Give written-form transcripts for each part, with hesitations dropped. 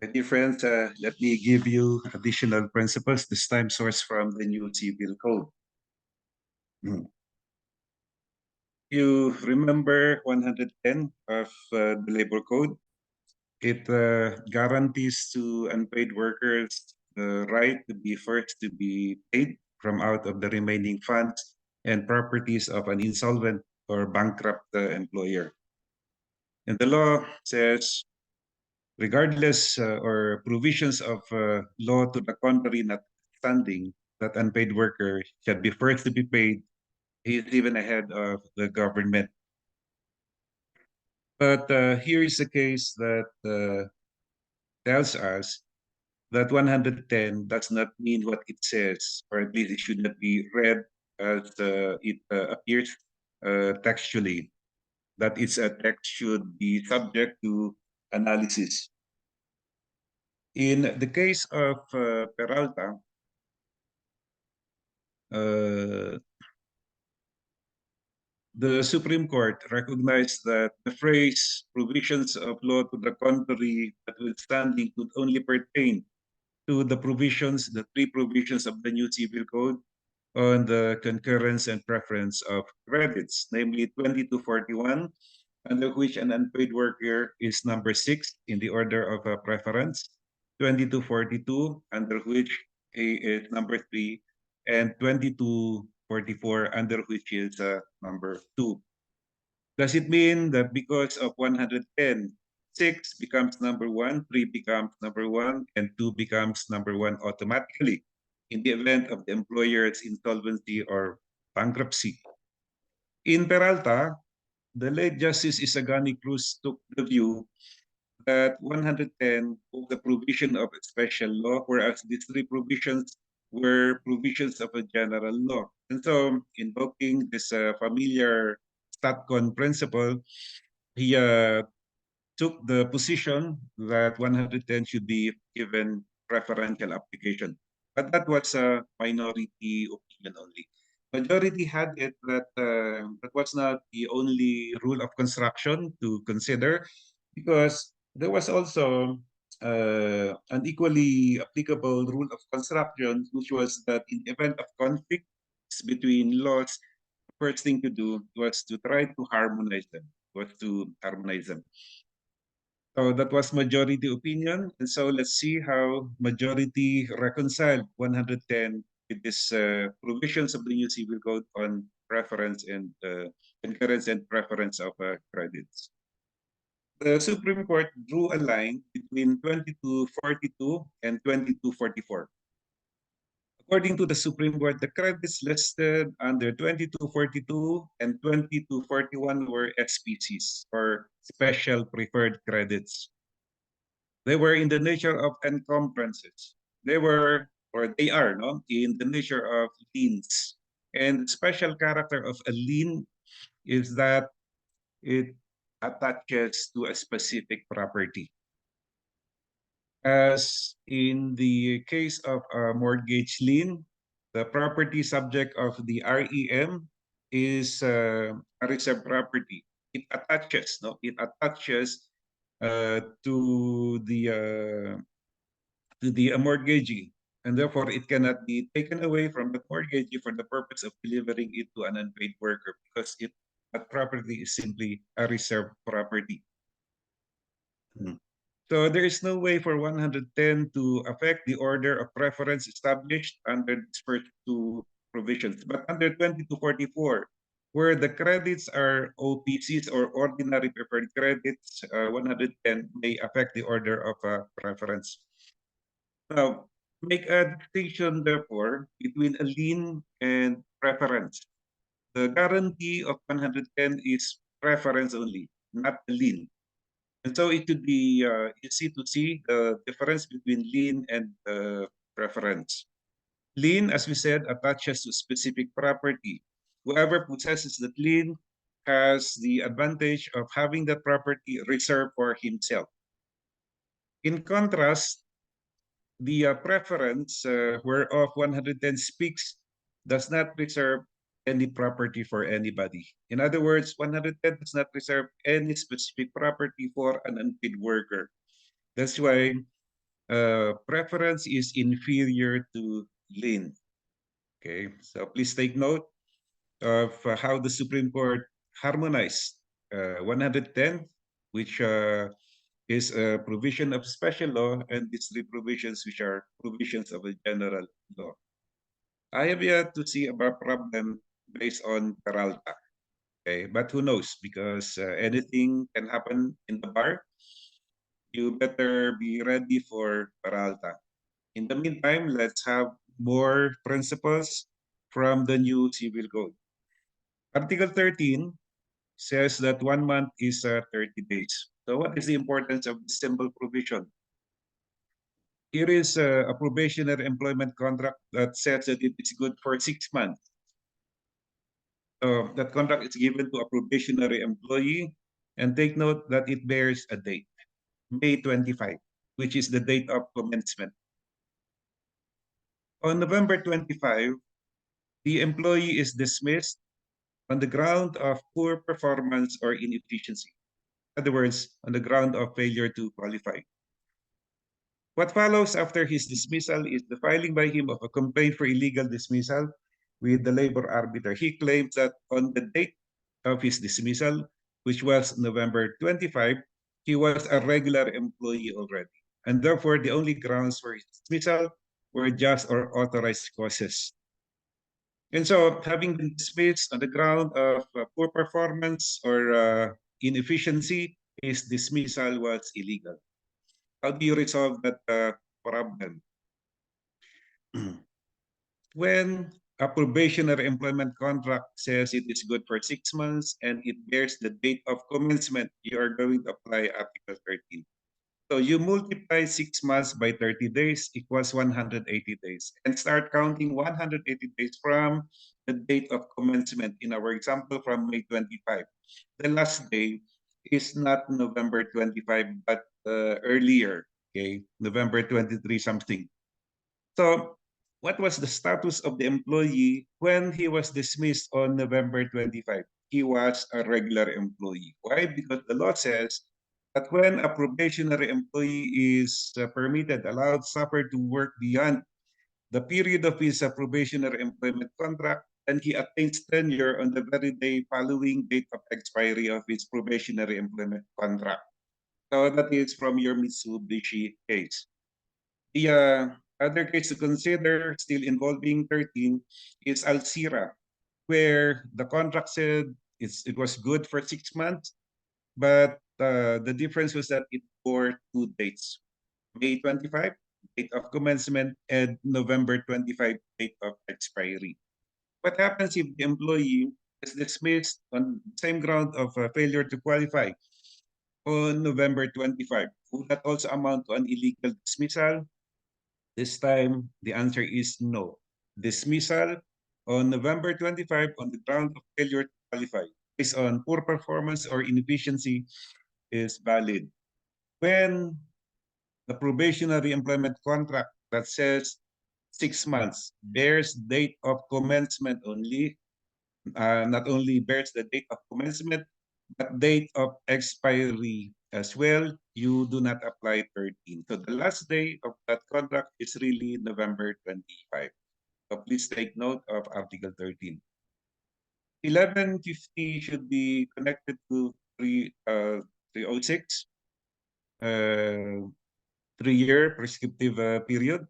My dear friends, let me give you additional principles, this time sourced from the new civil code. You remember 110 of the labor code? It guarantees to unpaid workers the right to be first to be paid from out of the remaining funds and properties of an insolvent or bankrupt employer. And the law says, regardless or provisions of law to the contrary notwithstanding, that unpaid worker should be first to be paid. He is even ahead of the government. But here is a case that tells us that 110 does not mean what it says, or at least it should not be read as it appears textually, that its text should be subject to analysis. In the case of Peralta, the Supreme Court recognized that the phrase provisions of law to the contrary notwithstanding could only pertain to the provisions, the three provisions of the new civil code on the concurrence and preference of credits, namely 2241, under which an unpaid worker is number 6 in the order of preference, 2242, under which he is number 3, and 2244, under which is number 2. Does it mean that because of 110, 6 becomes number 1, 3 becomes number 1, and 2 becomes number 1 automatically in the event of the employer's insolvency or bankruptcy? In Peralta, the late Justice Isagani Cruz took the view that 110 was the provision of a special law, whereas these three provisions were provisions of a general law. And so, invoking this familiar StatCon principle, he took the position that 110 should be given preferential application. But that was a minority opinion only. Majority had it that that was not the only rule of construction to consider, because there was also an equally applicable rule of construction, which was that in event of conflicts between laws, the first thing to do was to try to harmonize them, So that was majority opinion. And so let's see how majority reconciled 110 with these provisions of the new civil code on preference and concurrence and preference of credits. The Supreme Court drew a line between 2242 and 2244. According to the Supreme Court, the credits listed under 2242 and 2241 were SPCs, or special preferred credits. They were in the nature of encumbrances. They were, or they are, no, in the nature of liens. And the special character of a lien is that it attaches to a specific property. As in the case of a mortgage lien, the property subject of the REM is a reserved property. It attaches, no? It attaches to the mortgagee, and therefore it cannot be taken away from the mortgagee for the purpose of delivering it to an unpaid worker, because that property is simply a reserved property. So there is no way for 110 to affect the order of preference established under these first two provisions. But under 2244, where the credits are OPCs or ordinary preferred credits, 110 may affect the order of preference. Now, make a distinction, therefore, between a lien and preference. The guarantee of 110 is preference only, not a lien. And so it could be easy to see the difference between lien and preference. Lien, as we said, attaches to specific property. Whoever possesses that lien has the advantage of having that property reserved for himself. In contrast, the preference whereof 110 speaks does not reserve any property for anybody. In other words, 110 does not reserve any specific property for an unpaid worker. That's why preference is inferior to lien. Okay, so please take note of how the Supreme Court harmonized 110, which is a provision of special law, and these three provisions, which are provisions of a general law. I have yet to see a problem based on Peralta. Okay, but who knows? Because anything can happen in the bar. You better be ready for Peralta. In the meantime, let's have more principles from the new civil code. Article 13 says that 1 month is 30 days. So what is the importance of this simple provision? Here is a probationary employment contract that says that it is good for 6 months. That contract is given to a probationary employee, and take note that it bears a date, May 25, which is the date of commencement. On November 25, the employee is dismissed on the ground of poor performance or inefficiency. In other words, on the ground of failure to qualify. What follows after his dismissal is the filing by him of a complaint for illegal dismissal with the labor arbiter. He claims that on the date of his dismissal, which was November 25, he was a regular employee already. And therefore, the only grounds for his dismissal were just or authorized causes. And so, having been dismissed on the ground of poor performance or inefficiency, his dismissal was illegal. How do you resolve that problem? When a probationary employment contract says it is good for 6 months and it bears the date of commencement, you are going to apply Article 13. So you multiply 6 months by 30 days equals 180 days and start counting 180 days from the date of commencement. In our example, from May 25. The last day is not November 25, but earlier, okay, November 23 something. So what was the status of the employee when he was dismissed on November 25? He was a regular employee. Why? Because the law says that when a probationary employee is permitted, allowed, suffered to work beyond the period of his probationary employment contract, and he attains tenure on the very day following date of expiry of his probationary employment contract. So that is from your Mitsubishi case. The other case to consider, still involving 13, is Alcira, where the contract said it was good for 6 months, but the difference was that it bore two dates, May 25, date of commencement, and November 25, date of expiry. What happens if the employee is dismissed on the same ground of failure to qualify on November 25? Would that also amount to an illegal dismissal? This time, the answer is no. Dismissal on November 25 on the ground of failure to qualify based on poor performance or inefficiency is valid. When the probationary employment contract that says 6 months bears date of commencement only, not only bears the date of commencement, but date of expiry as well, you do not apply 13. So the last day of that contract is really November 25. So please take note of Article 13. 1150 should be connected to 306, 3-year prescriptive period.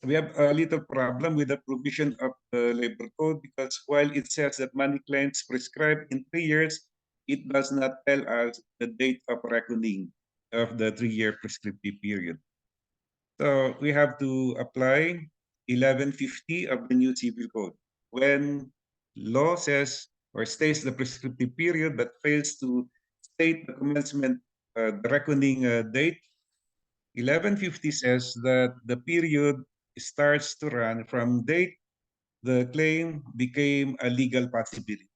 We have a little problem with the provision of the labor code because while it says that money claims prescribed in 3 years, it does not tell us the date of reckoning of the 3-year prescriptive period. So we have to apply 1150 of the new civil code. When law says or states the prescriptive period but fails to state the commencement, the reckoning date, 1150 says that the period starts to run from date the claim became a legal possibility.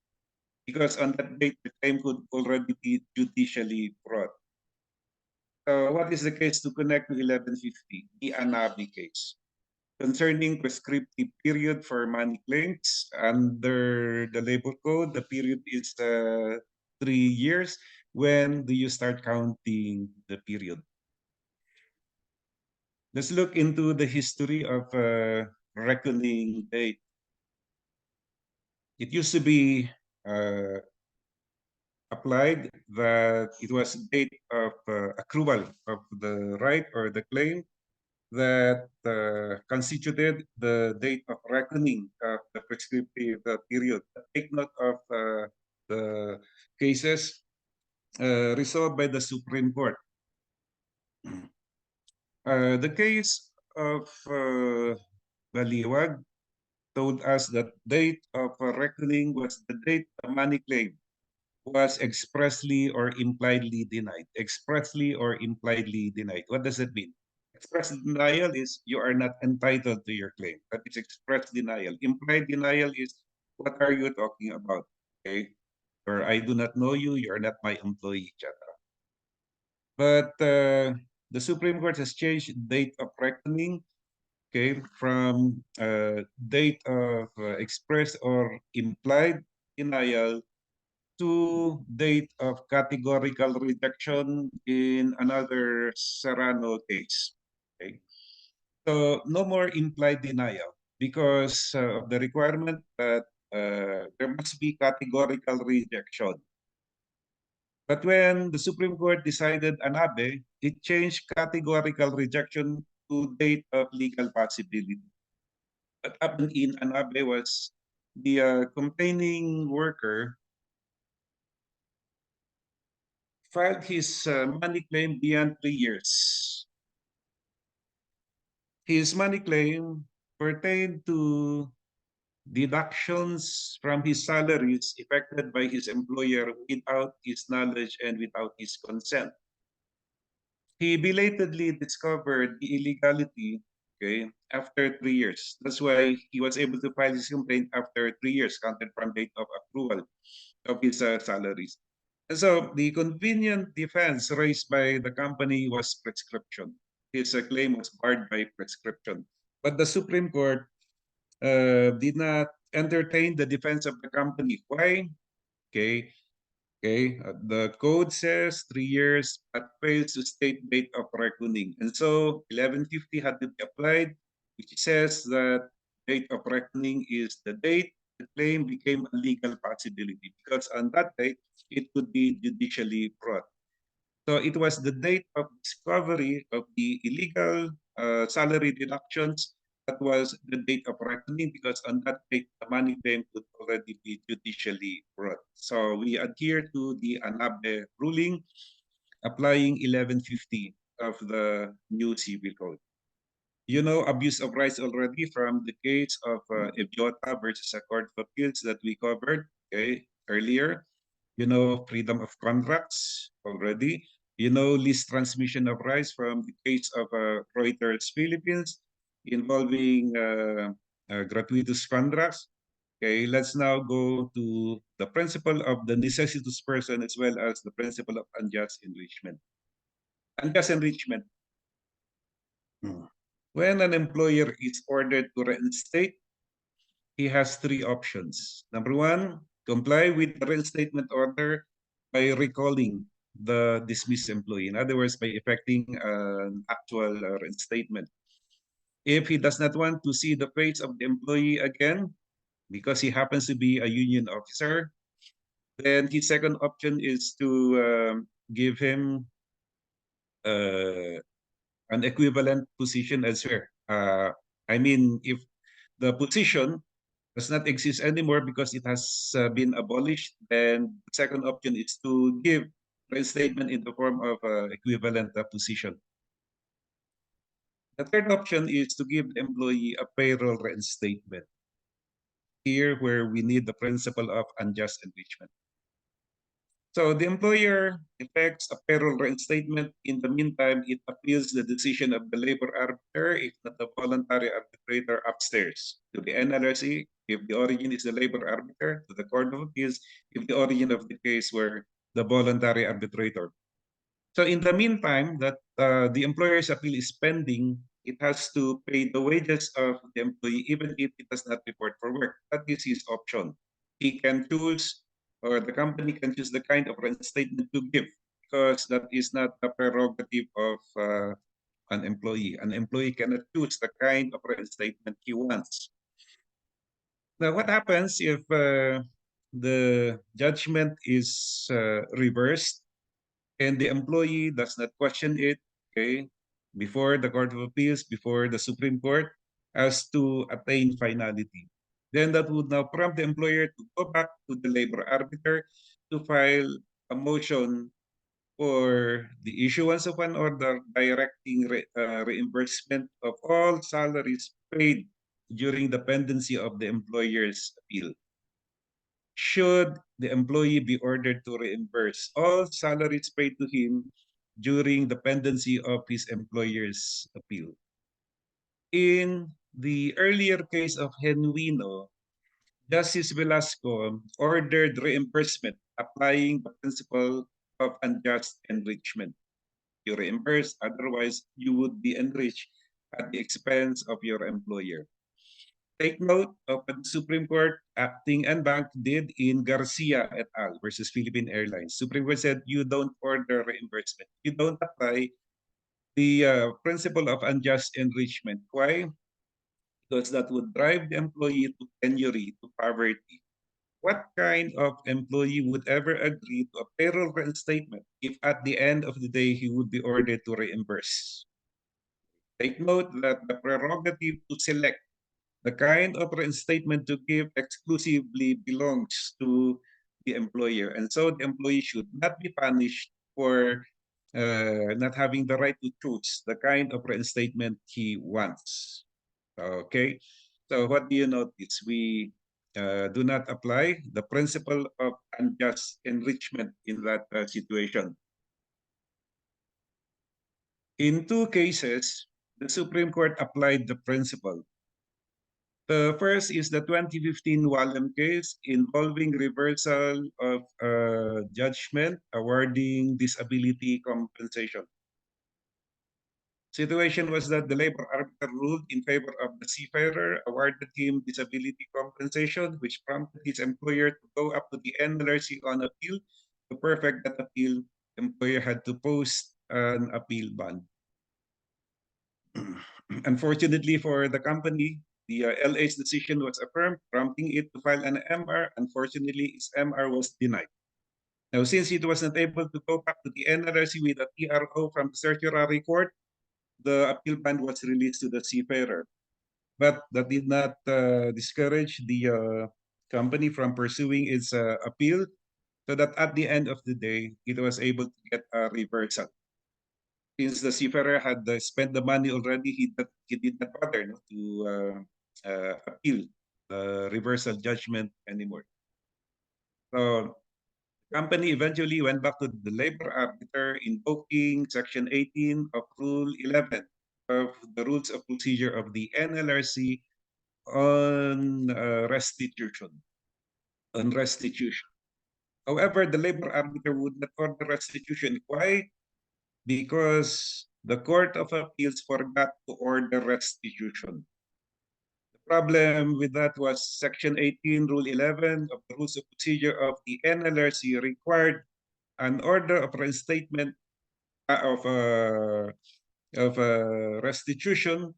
Because on that date, the claim could already be judicially brought. So what is the case to connect to 1150? The Anabi case. Concerning prescriptive period for money claims, under the labor code, the period is 3 years. When do you start counting the period? Let's look into the history of reckoning date. It used to be uh, applied that it was date of accrual of the right or the claim that constituted the date of reckoning of the prescriptive period. Take note of the cases resolved by the Supreme Court. The case of Baliwag told us that date of reckoning was the date the money claim was expressly or impliedly denied. Expressly or impliedly denied. What does that mean? Express denial is you are not entitled to your claim. That is express denial. Implied denial is what are you talking about? Okay. Or I do not know you, you are not my employee, etc. But the Supreme Court has changed date of reckoning, okay, from date of express or implied denial to date of categorical rejection in another Serrano case. Okay? So no more implied denial because of the requirement that there must be categorical rejection. But when the Supreme Court decided Anabe, it changed categorical rejection to date of legal possibility. What happened in Anabe was the complaining worker filed his money claim beyond 3 years. His money claim pertained to deductions from his salaries effected by his employer without his knowledge and without his consent. He belatedly discovered the illegality, okay, after 3 years. That's why he was able to file his complaint after 3 years, counted from date of approval of his salaries. And so the convenient defense raised by the company was prescription. His claim was barred by prescription. But the Supreme Court did not entertain the defense of the company. Why? Okay, okay. The code says 3 years, but fails to state date of reckoning. And so 1150 had to be applied, which says that date of reckoning is the date the claim became a legal possibility because on that date, it could be judicially brought. So it was the date of discovery of the illegal salary deductions that was the date of reckoning because on that date, the money claim could already be judicially brought. So we adhere to the Anabe ruling applying 1150 of the new civil code. You know abuse of rights already from the case of Ebiota versus a Court of Appeals that we covered earlier. You know freedom of contracts already. You know least transmission of rights from the case of Reuters Philippines involving gratuitous contracts. Okay, let's now go to the principle of the necessitous person as well as the principle of unjust enrichment. Unjust enrichment. When an employer is ordered to reinstate, he has three options. Number one, comply with the reinstatement order by recalling the dismissed employee. In other words, by effecting an actual reinstatement. If he does not want to see the face of the employee again, because he happens to be a union officer, then his second option is to give him uh, an equivalent position elsewhere. I mean, if the position does not exist anymore because it has been abolished, then the second option is to give reinstatement in the form of equivalent position. The third option is to give the employee a payroll reinstatement. Here, where we need the principle of unjust enrichment. So the employer effects a payroll reinstatement. In the meantime, it appeals the decision of the labor arbiter, if not the voluntary arbitrator upstairs, to the NLRC, if the origin is the labor arbiter, to the Court of Appeals, if the origin of the case were the voluntary arbitrator. So in the meantime that the employer's appeal is pending, it has to pay the wages of the employee even if it does not report for work. That is his option. He can choose, or the company can choose the kind of reinstatement to give because that is not the prerogative of an employee. An employee cannot choose the kind of reinstatement he wants. Now, what happens if the judgment is reversed and the employee does not question it, okay, before the Court of Appeals, before the Supreme Court, as to attain finality? Then that would now prompt the employer to go back to the labor arbiter to file a motion for the issuance of an order directing reimbursement of all salaries paid during the pendency of the employer's appeal. Should the employee be ordered to reimburse all salaries paid to him during the pendency of his employer's appeal? In the earlier case of Genuino, Justice Velasco ordered reimbursement applying the principle of unjust enrichment. You reimburse, otherwise you would be enriched at the expense of your employer. Take note of what the Supreme Court acting en banc did in Garcia et al. Versus Philippine Airlines. Supreme Court said you don't order reimbursement. You don't apply the principle of unjust enrichment. Why? Because that would drive the employee to penury, to poverty. What kind of employee would ever agree to a payroll reinstatement if at the end of the day he would be ordered to reimburse? Take note that the prerogative to select the kind of reinstatement to give exclusively belongs to the employer. And so the employee should not be punished for not having the right to choose the kind of reinstatement he wants. Okay, so what do you notice? We do not apply the principle of unjust enrichment in that situation. In two cases, the Supreme Court applied the principle. The first is the 2015 Wallen case involving reversal of judgment awarding disability compensation. Situation was that the labor arbiter ruled in favor of the seafarer, awarded him disability compensation, which prompted his employer to go up to the NLRC on appeal. To perfect that appeal, the employer had to post an appeal bond. Unfortunately for the company, the LA's decision was affirmed, prompting it to file an MR. Unfortunately, its MR was denied. Now, since it was not able to go back to the NLRC with a TRO from the certiorari court, the appeal bond was released to the seafarer. But that did not discourage the company from pursuing its appeal, so that at the end of the day, it was able to get a reversal. Since the seafarer had spent the money already, he did not bother to appeal the reversal judgment anymore. So the company eventually went back to the labor arbiter, invoking Section 18 of Rule 11 of the Rules of Procedure of the NLRC on restitution. However, the labor arbiter would not order restitution. Why? Because the Court of Appeals forgot to order restitution. The problem with that was Section 18, Rule 11 of the Rules of Procedure of the NLRC required an order of reinstatement of restitution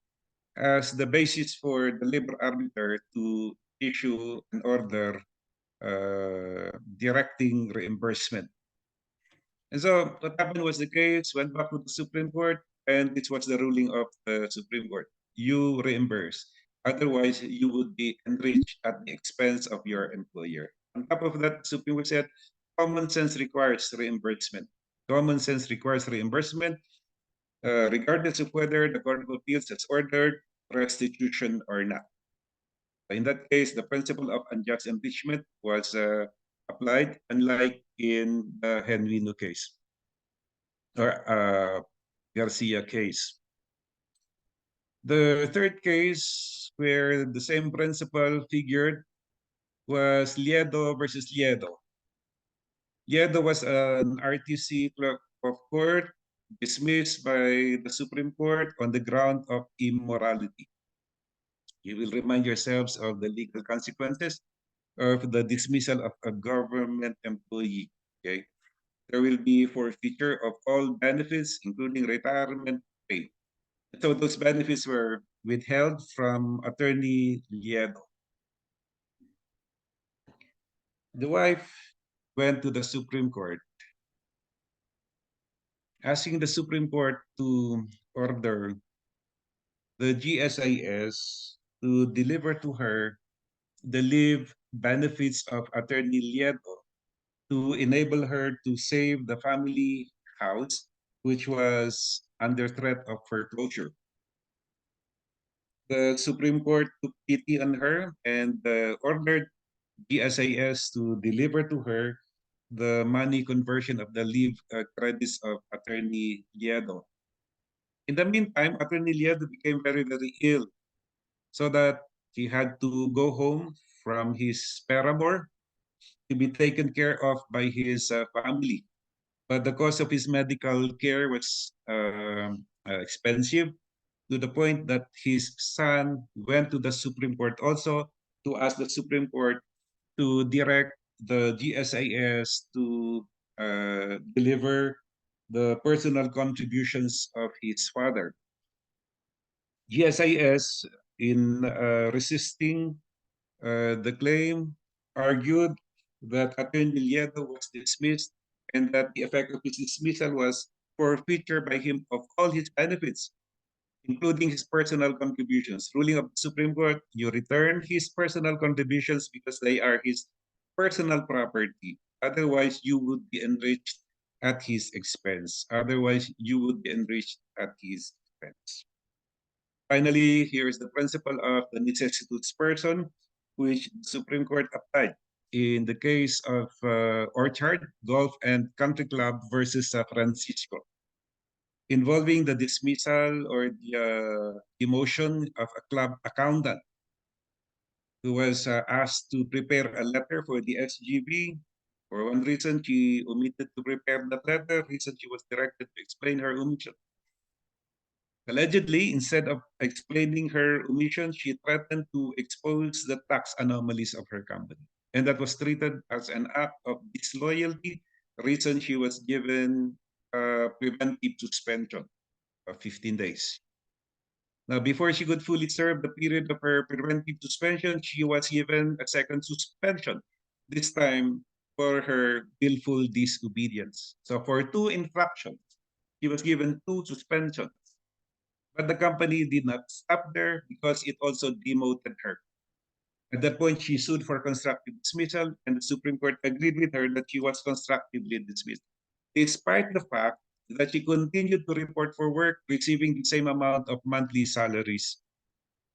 as the basis for the labor arbiter to issue an order directing reimbursement. And so what happened was the case went back to the Supreme Court, and this was the ruling of the Supreme Court. You reimburse. Otherwise, you would be enriched at the expense of your employer. On top of that, the Supreme Court said, common sense requires reimbursement. Common sense requires reimbursement, regardless of whether the Court of Appeals has ordered restitution or not. In that case, the principle of unjust enrichment was applied, unlike in the Genuino case or Garcia case. The third case where the same principle figured was Liedo versus Liedo. Liedo was an RTC clerk of court dismissed by the Supreme Court on the ground of immorality. You will remind yourselves of the legal consequences of the dismissal of a government employee. Okay, there will be forfeiture of all benefits, including retirement pay. So those benefits were withheld from Attorney Liedo. The wife went to the Supreme Court, asking the Supreme Court to order the GSIS to deliver to her the leave benefits of Attorney Lieto to enable her to save the family house, which was under threat of foreclosure. The Supreme Court took pity on her and ordered GSIS to deliver to her the money conversion of the leave credits of Attorney Lieto. In the meantime, Attorney Lieto became very, very ill, so that he had to go home from his paramour to be taken care of by his family. But the cost of his medical care was expensive, to the point that his son went to the Supreme Court also to ask the Supreme Court to direct the GSIS to deliver the personal contributions of his father. GSIS, in resisting the claim, argued that Atty. Lieto was dismissed and that the effect of his dismissal was forfeiture by him of all his benefits, including his personal contributions. Ruling of the Supreme Court, you return his personal contributions because they are his personal property. Otherwise, you would be enriched at his expense. Otherwise, you would be enriched at his expense. Finally, here is the principle of the necessitous person, which the Supreme Court applied in the case of Orchard Golf and Country Club versus Francisco, involving the dismissal or the demotion of a club accountant who was asked to prepare a letter for the SGB. For one reason, she omitted to prepare that letter. Reason, she was directed to explain her omission. Allegedly, instead of explaining her omission, she threatened to expose the tax anomalies of her company. And that was treated as an act of disloyalty. Reason, she was given preventive suspension of 15 days. Now, before she could fully serve the period of her preventive suspension, she was given a second suspension, this time for her willful disobedience. So for two infractions, she was given two suspensions. But the company did not stop there because it also demoted her. At that point, she sued for constructive dismissal, and the Supreme Court agreed with her that she was constructively dismissed, despite the fact that she continued to report for work, receiving the same amount of monthly salaries.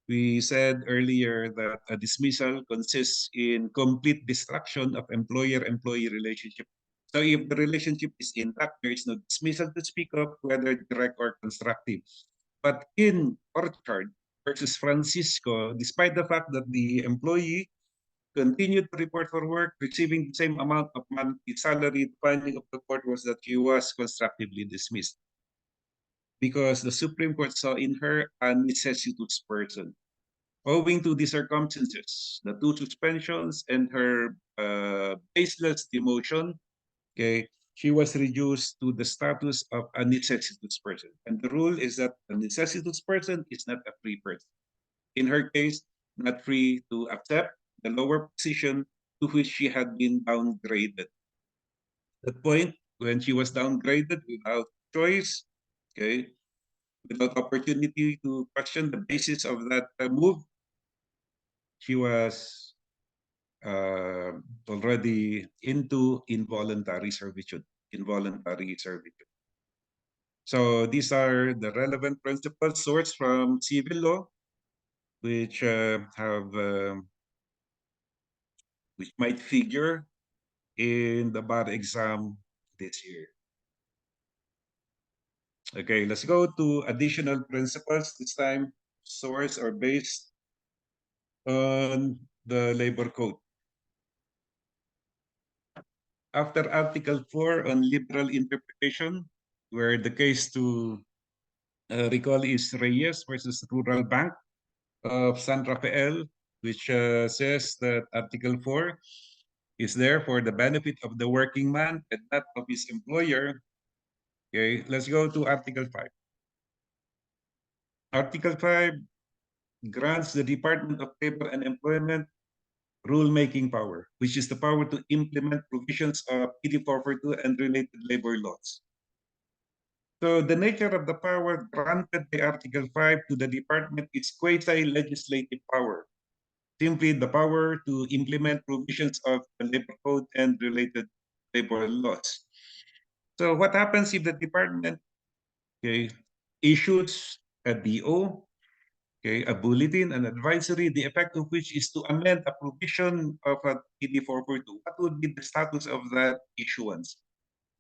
We said earlier that a dismissal consists in complete destruction of employer-employee relationship. So if the relationship is intact, there is no dismissal to speak of, whether direct or constructive. But in Orchard versus Francisco, despite the fact that the employee continued to report for work, receiving the same amount of monthly salary, the finding of the court was that she was constructively dismissed because the Supreme Court saw in her a necessitous person. Owing to the circumstances, the two suspensions and her baseless demotion, okay, she was reduced to the status of a necessitous person. And the rule is that a necessitous person is not a free person. In her case, not free to accept the lower position to which she had been downgraded. At that point, when she was downgraded without choice, okay, without opportunity to question the basis of that move, she was already into involuntary servitude. Involuntary servitude. So these are the relevant principles sourced from civil law, which which might figure in the bar exam this year. Okay, let's go to additional principles. This time, source or based on the labor code. After Article 4 on liberal interpretation, where the case to recall is Reyes versus Rural Bank of San Rafael, which says that Article 4 is there for the benefit of the working man and not of his employer. Okay, let's go to Article 5. Article 5 grants the Department of Labor and Employment rulemaking power, which is the power to implement provisions of PD 442 and related labor laws. So the nature of the power granted by Article 5 to the department is quasi-legislative power, simply the power to implement provisions of the labor code and related labor laws. So what happens if the department, okay, issues a DO, okay, a bulletin, an advisory, the effect of which is to amend a provision of a PD 442? What would be the status of that issuance?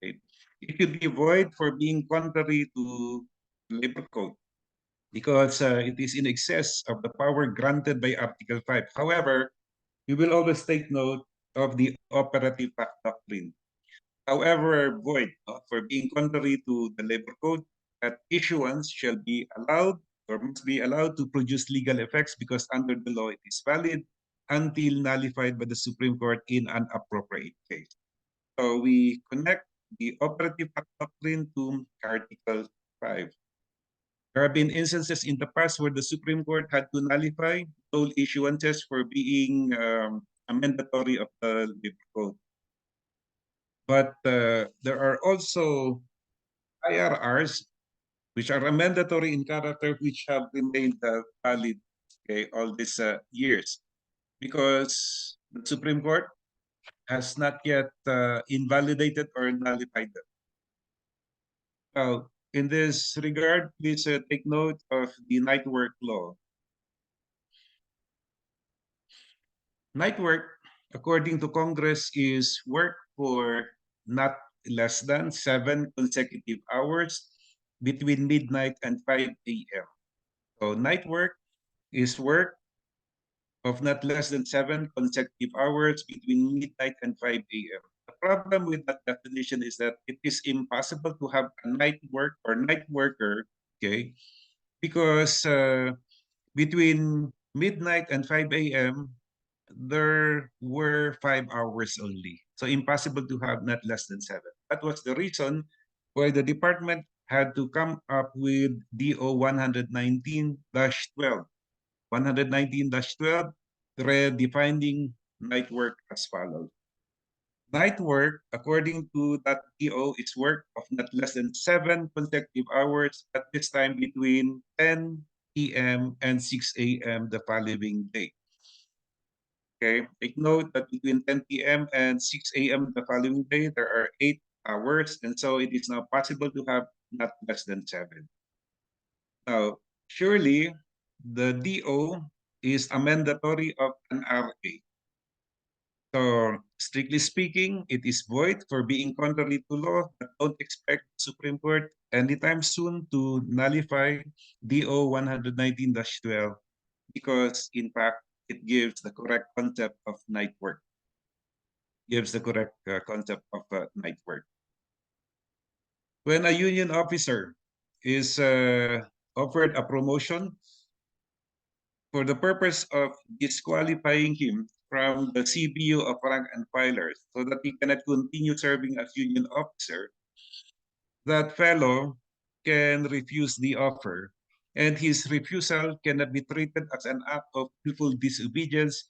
Okay. It should be void for being contrary to labor code because it is in excess of the power granted by Article 5. However, you will always take note of the operative fact doctrine. However, void for being contrary to the labor code, that issuance shall be allowed or must be allowed to produce legal effects because under the law it is valid until nullified by the Supreme Court in an appropriate case. So we connect the operative fact doctrine to Article 5. There have been instances in the past where the Supreme Court had to nullify toll issuances for being a mandatory of the labor code. But there are also IRRs, which are mandatory in character, which have remained valid, okay, all these years, because the Supreme Court has not yet invalidated or nullified them. Now, in this regard, please take note of the night work law. Night work, according to Congress, is work for not less than 7 consecutive hours between midnight and 5 a.m. So night work is work of not less than 7 consecutive hours between midnight and 5 a.m. The problem with that definition is that it is impossible to have a night work or night worker, okay, because between midnight and 5 a.m., there were 5 hours only. So impossible to have not less than 7. That was the reason why the department had to come up with DO 119-12. 119-12, redefining night work as follows. Night work, according to that DO, is work of not less than 7 consecutive hours at this time between 10 p.m. and 6 a.m. the following day. Okay, take note that between 10 p.m. and 6 a.m. the following day, there are 8 hours, and so it is now possible to have not less than 7. Now, surely the DO is a mandatory of an RA. So, strictly speaking, it is void for being contrary to law, but don't expect the Supreme Court anytime soon to nullify DO 119-12 because, in fact, it gives the correct concept of night work. Gives the correct concept of night work. When a union officer is offered a promotion for the purpose of disqualifying him from the CBU of rank and filers so that he cannot continue serving as union officer, that fellow can refuse the offer, and his refusal cannot be treated as an act of willful disobedience,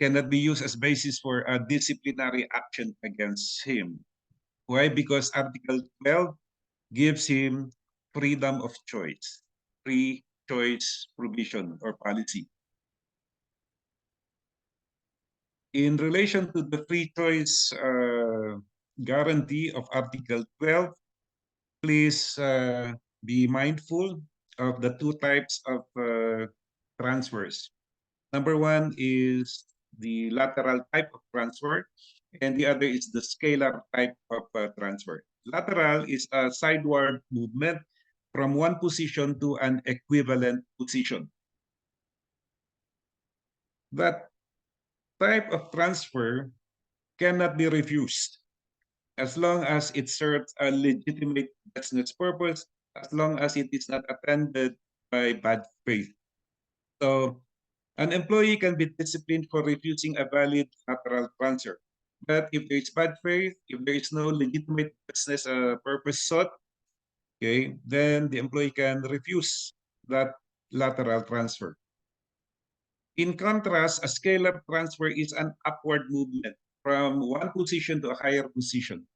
cannot be used as basis for a disciplinary action against him. Why? Because Article 12 gives him freedom of choice, free choice provision or policy. In relation to the free choice guarantee of Article 12, please be mindful of the 2 types of transfers. Number 1 is the lateral type of transfer, and the other is the scalar type of transfer. Lateral is a sideward movement from one position to an equivalent position. That type of transfer cannot be refused as long as it serves a legitimate business purpose, as long as it is not attended by bad faith. So an employee can be disciplined for refusing a valid lateral transfer. But if there is bad faith, if there is no legitimate business purpose sought, okay, then the employee can refuse that lateral transfer. In contrast, a scalar transfer is an upward movement from one position to a higher position.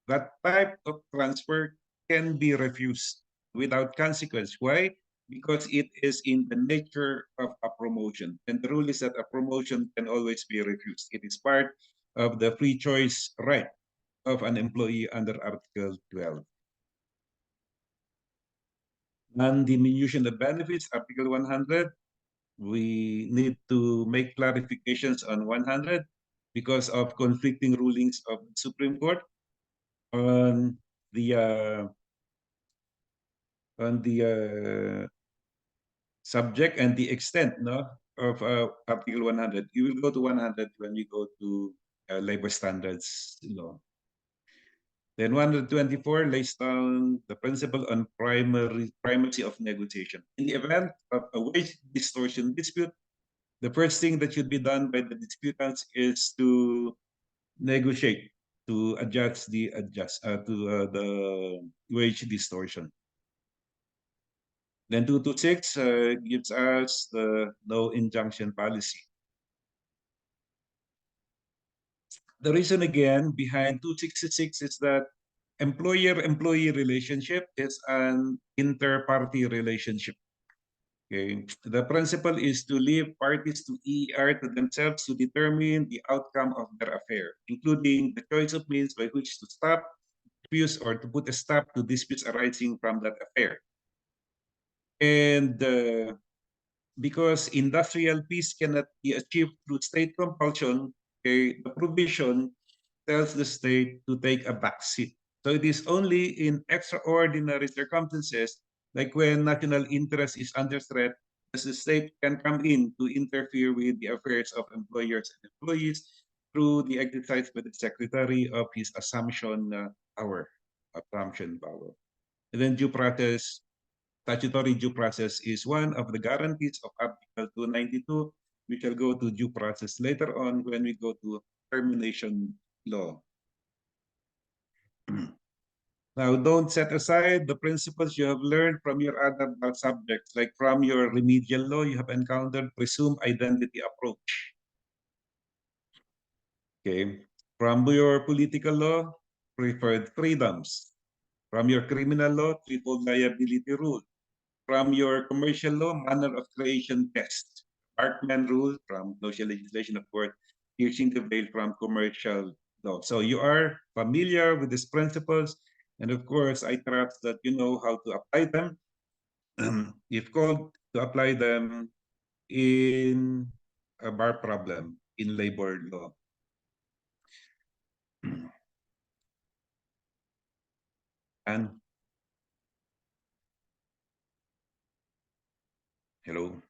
That type of transfer can be refused without consequence. Why? Because it is in the nature of a promotion. And the rule is that a promotion can always be refused. It is part of the free choice right of an employee under Article 12. Non-diminution of benefits, Article 100. We need to make clarifications on 100 because of conflicting rulings of the Supreme Court on the uh, subject and the extent, no, of Article 100. You will go to 100 when you go to labor standards law. Then 124 lays down the principle on primacy of negotiation. In the event of a wage distortion dispute, the first thing that should be done by the disputants is to negotiate to adjust the wage distortion. Then 226 gives us the no injunction policy. The reason again behind 266 is that employer-employee relationship is an inter-party relationship. Okay. The principle is to leave parties to ER to themselves to determine the outcome of their affair, including the choice of means by which to stop disputes or to put a stop to disputes arising from that affair. And because industrial peace cannot be achieved through state compulsion, okay, the provision tells the state to take a back seat. So it is only in extraordinary circumstances, like when national interest is under threat, as the state can come in to interfere with the affairs of employers and employees through the exercise by the secretary of his assumption power. And then statutory due process is one of the guarantees of Article 292. We shall go to due process later on when we go to termination law. Now, don't set aside the principles you have learned from your other subjects, like from your remedial law, you have encountered presumed identity approach. Okay. From your political law, preferred freedoms. From your criminal law, triple liability rule. From your commercial law, manner of creation test. Parkman rule from social legislation, of course, piercing the veil from commercial law. So you are familiar with these principles. And of course, I trust that you know how to apply them. If called to apply them in a bar problem in labor law. And hello.